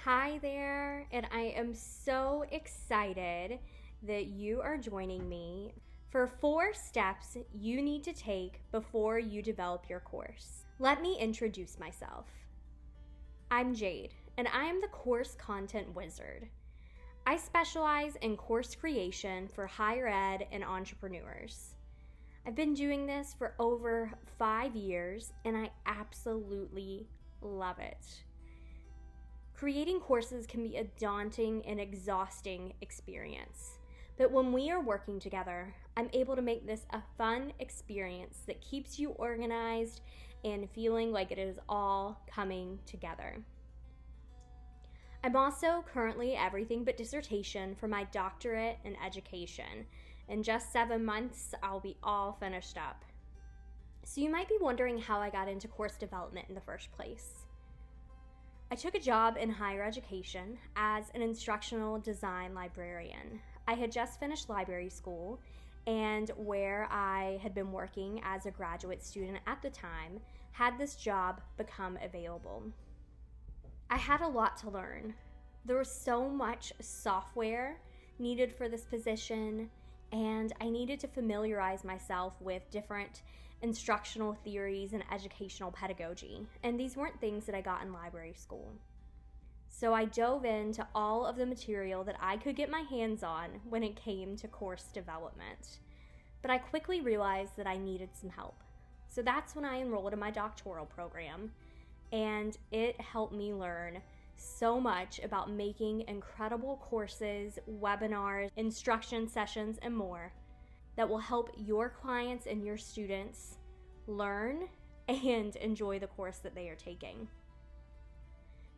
Hi there, and I am so excited that you are joining me for 4 steps you need to take before you develop your course. Let me introduce myself. I'm Jade, and I am the course content wizard. I specialize in course creation for higher ed and entrepreneurs. I've been doing this for over 5 years, and I absolutely love it. Creating courses can be a daunting and exhausting experience, but when we are working together, I'm able to make this a fun experience that keeps you organized and feeling like it is all coming together. I'm also currently everything but dissertation for my doctorate in education. In just 7 months, I'll be all finished up. So you might be wondering how I got into course development in the first place. I took a job in higher education as an instructional design librarian. I had just finished library school, and where I had been working as a graduate student at the time, had this job become available. I had a lot to learn. There was so much software needed for this position, and I needed to familiarize myself with different instructional theories and educational pedagogy, and these weren't things that I got in library school. So I dove into all of the material that I could get my hands on when it came to course development. But I quickly realized that I needed some help. So that's when I enrolled in my doctoral program, and it helped me learn so much about making incredible courses, webinars, instruction sessions, and more that will help your clients and your students learn and enjoy the course that they are taking.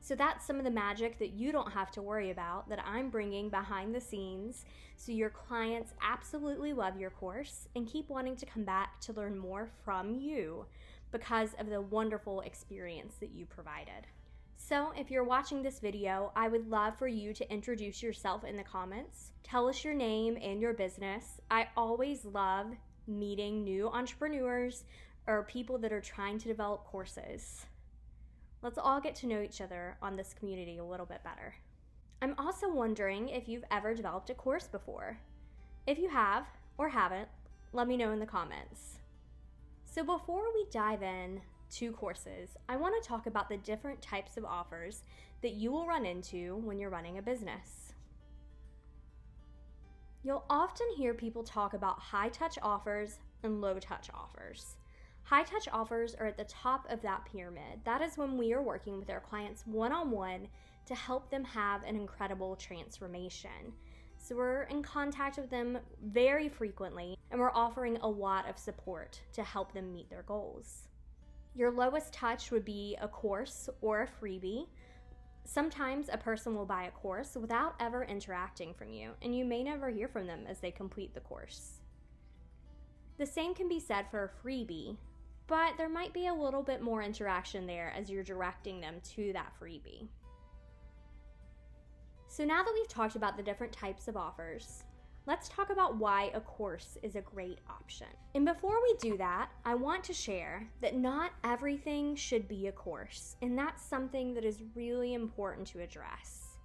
So that's some of the magic that you don't have to worry about that I'm bringing behind the scenes so your clients absolutely love your course and keep wanting to come back to learn more from you because of the wonderful experience that you provided. So if you're watching this video, I would love for you to introduce yourself in the comments. Tell us your name and your business. I always love meeting new entrepreneurs or people that are trying to develop courses. Let's all get to know each other on this community a little bit better. I'm also wondering if you've ever developed a course before. If you have or haven't, let me know in the comments. So before we dive in to courses, I want to talk about the different types of offers that you will run into when you're running a business. You'll often hear people talk about high-touch offers and low-touch offers. High-touch offers are at the top of that pyramid. That is when we are working with our clients one-on-one to help them have an incredible transformation. So we're in contact with them very frequently, and we're offering a lot of support to help them meet their goals. Your lowest touch would be a course or a freebie. Sometimes a person will buy a course without ever interacting from you, and you may never hear from them as they complete the course. The same can be said for a freebie, but there might be a little bit more interaction there as you're directing them to that freebie. So now that we've talked about the different types of offers, let's talk about why a course is a great option. And before we do that, I want to share that not everything should be a course, and that's something that is really important to address.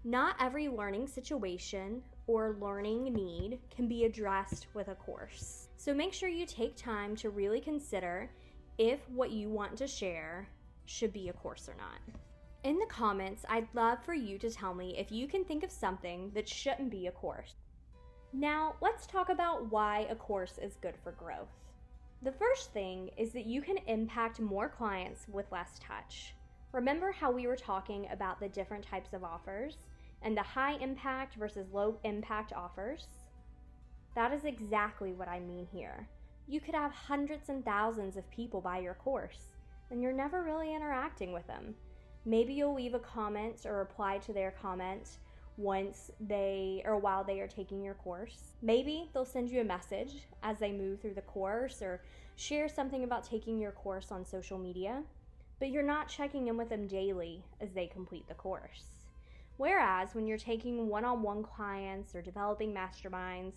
Not every learning situation or learning need can be addressed with a course. So make sure you take time to really consider if what you want to share should be a course or not. In the comments, I'd love for you to tell me if you can think of something that shouldn't be a course. Now, let's talk about why a course is good for growth. The first thing is that you can impact more clients with less touch. Remember how we were talking about the different types of offers and the high impact versus low impact offers? That is exactly what I mean here. You could have hundreds and thousands of people buy your course, and you're never really interacting with them. Maybe you'll leave a comment or reply to their comment while they are taking your course. Maybe they'll send you a message as they move through the course or share something about taking your course on social media, but you're not checking in with them daily as they complete the course. Whereas when you're taking one-on-one clients or developing masterminds,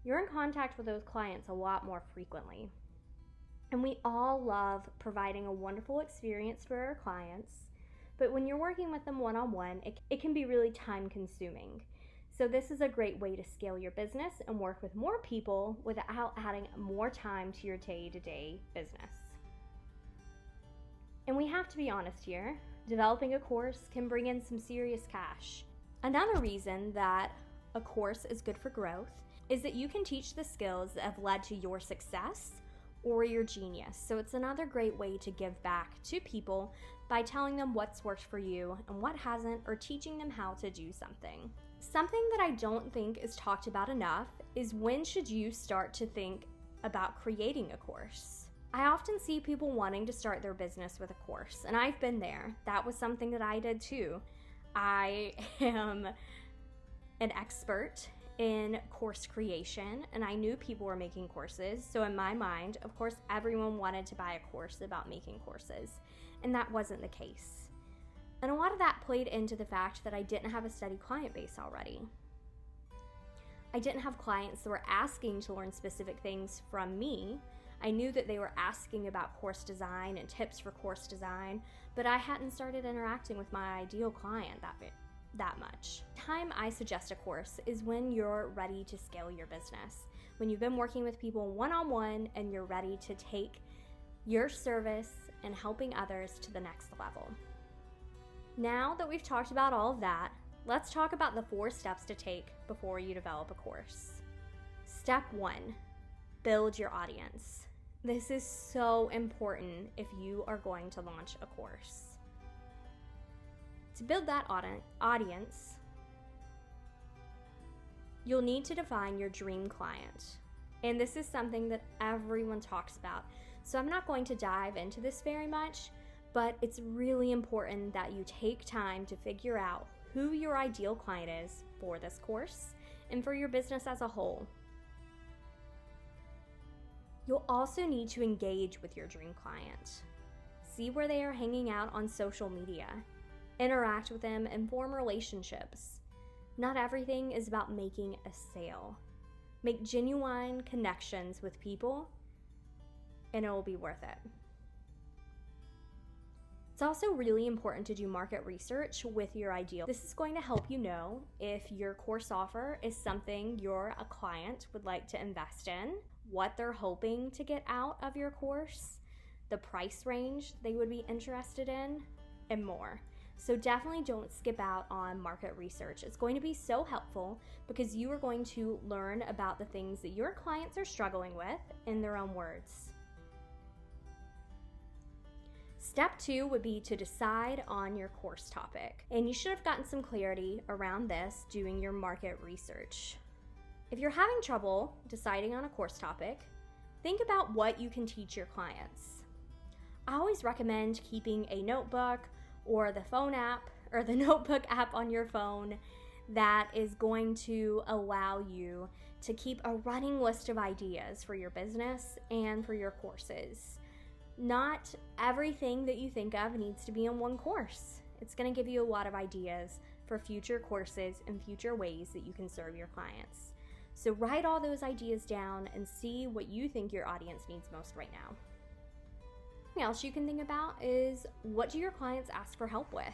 you're in contact with those clients a lot more frequently. And we all love providing a wonderful experience for our clients, But when you're working with them one-on-one, it can be really time consuming. So this is a great way to scale your business and work with more people without adding more time to your day-to-day business. And we have to be honest here, developing a course can bring in some serious cash. Another reason that a course is good for growth is that you can teach the skills that have led to your success or your genius. So it's another great way to give back to people by telling them what's worked for you and what hasn't, or teaching them how to do something. Something that I don't think is talked about enough is when should you start to think about creating a course. I often see people wanting to start their business with a course, and I've been there. That was something that I did too. I am an expert in course creation, and I knew people were making courses. So in my mind, of course, everyone wanted to buy a course about making courses, and that wasn't the case. And a lot of that played into the fact that I didn't have a steady client base already. I didn't have clients that were asking to learn specific things from me. I knew that they were asking about course design and tips for course design, but I hadn't started interacting with my ideal client that much. Time I suggest a course is when you're ready to scale your business, when you've been working with people one-on-one and you're ready to take your service and helping others to the next level. Now that we've talked about all of that, let's talk about the 4 steps to take before you develop a course. Step 1, build your audience. This is so important if you are going to launch a course. To build that audience, you'll need to define your dream client. And this is something that everyone talks about. So I'm not going to dive into this very much, but it's really important that you take time to figure out who your ideal client is for this course and for your business as a whole. You'll also need to engage with your dream client. See where they are hanging out on social media. Interact with them and form relationships. Not everything is about making a sale. Make genuine connections with people, and it will be worth it. It's also really important to do market research with your ideal. This is going to help you know if your course offer is something your client would like to invest in, what they're hoping to get out of your course, the price range they would be interested in, and more. So definitely don't skip out on market research. It's going to be so helpful because you are going to learn about the things that your clients are struggling with in their own words. Step 2 would be to decide on your course topic. And you should have gotten some clarity around this doing your market research. If you're having trouble deciding on a course topic, think about what you can teach your clients. I always recommend keeping a notebook or the phone app or the notebook app on your phone that is going to allow you to keep a running list of ideas for your business and for your courses. Not everything that you think of needs to be in one course. It's going to give you a lot of ideas for future courses and future ways that you can serve your clients. So write all those ideas down and see what you think your audience needs most right now. Something else you can think about is, what do your clients ask for help with?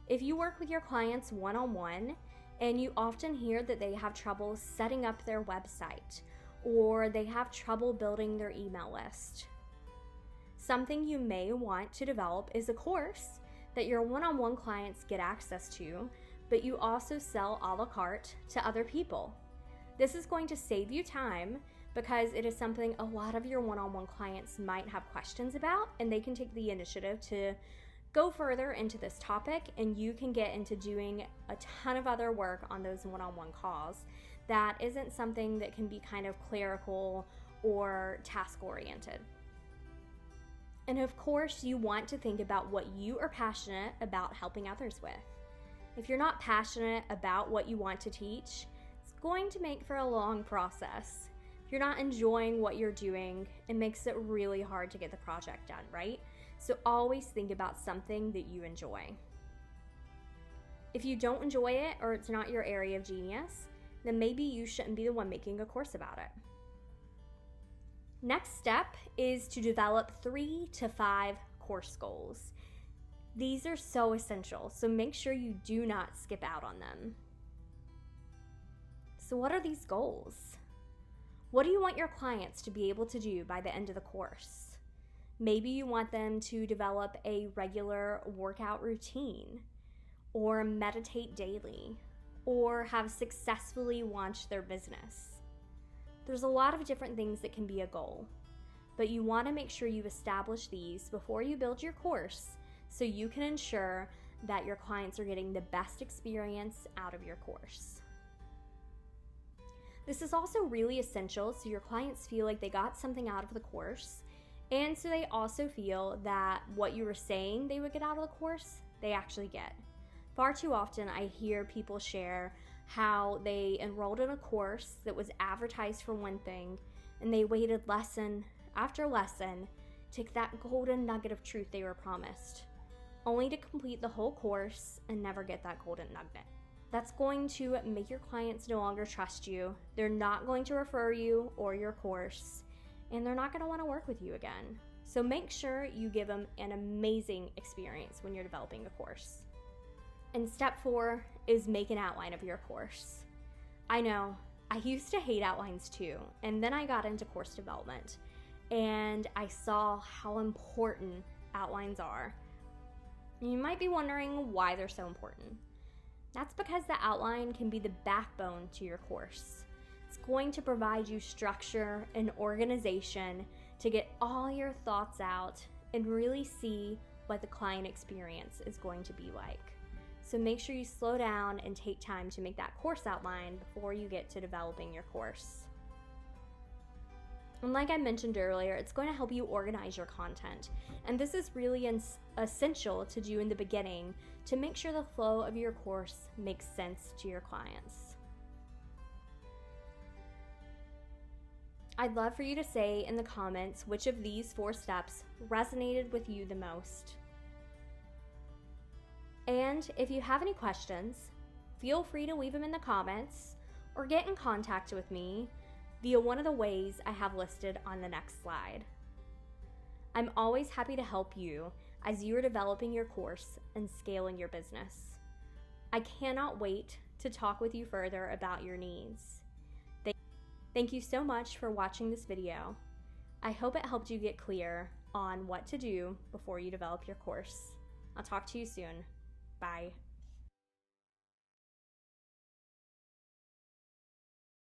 If you work with your clients one-on-one and you often hear that they have trouble setting up their website or they have trouble building their email list, something you may want to develop is a course that your one-on-one clients get access to, but you also sell a la carte to other people. This is going to save you time because it is something a lot of your one-on-one clients might have questions about, and they can take the initiative to go further into this topic, and you can get into doing a ton of other work on those one-on-one calls that isn't something that can be kind of clerical or task-oriented. And of course, you want to think about what you are passionate about helping others with. If you're not passionate about what you want to teach, it's going to make for a long process. If you're not enjoying what you're doing, it makes it really hard to get the project done, right? So always think about something that you enjoy. If you don't enjoy it or it's not your area of genius, then maybe you shouldn't be the one making a course about it. Next step is to develop 3 to 5 course goals. These are so essential, so make sure you do not skip out on them. So what are these goals? What do you want your clients to be able to do by the end of the course? Maybe you want them to develop a regular workout routine, or meditate daily, or have successfully launched their business. There's a lot of different things that can be a goal, but you want to make sure you establish these before you build your course so you can ensure that your clients are getting the best experience out of your course. This is also really essential so your clients feel like they got something out of the course, and so they also feel that what you were saying they would get out of the course, they actually get. Far too often I hear people share how they enrolled in a course that was advertised for one thing, and they waited lesson after lesson to get that golden nugget of truth they were promised, only to complete the whole course and never get that golden nugget. That's going to make your clients no longer trust you. They're not going to refer you or your course, and they're not going to want to work with you again. So make sure you give them an amazing experience when you're developing a course. And step 4 is make an outline of your course. I know, I used to hate outlines too, and then I got into course development, and I saw how important outlines are. You might be wondering why they're so important. That's because the outline can be the backbone to your course. It's going to provide you structure and organization to get all your thoughts out and really see what the client experience is going to be like. So make sure you slow down and take time to make that course outline before you get to developing your course. And like I mentioned earlier, it's going to help you organize your content. And this is really essential to do in the beginning to make sure the flow of your course makes sense to your clients. I'd love for you to say in the comments which of these 4 steps resonated with you the most. And if you have any questions, feel free to leave them in the comments or get in contact with me via one of the ways I have listed on the next slide. I'm always happy to help you as you are developing your course and scaling your business. I cannot wait to talk with you further about your needs. Thank you so much for watching this video. I hope it helped you get clear on what to do before you develop your course. I'll talk to you soon. Bye.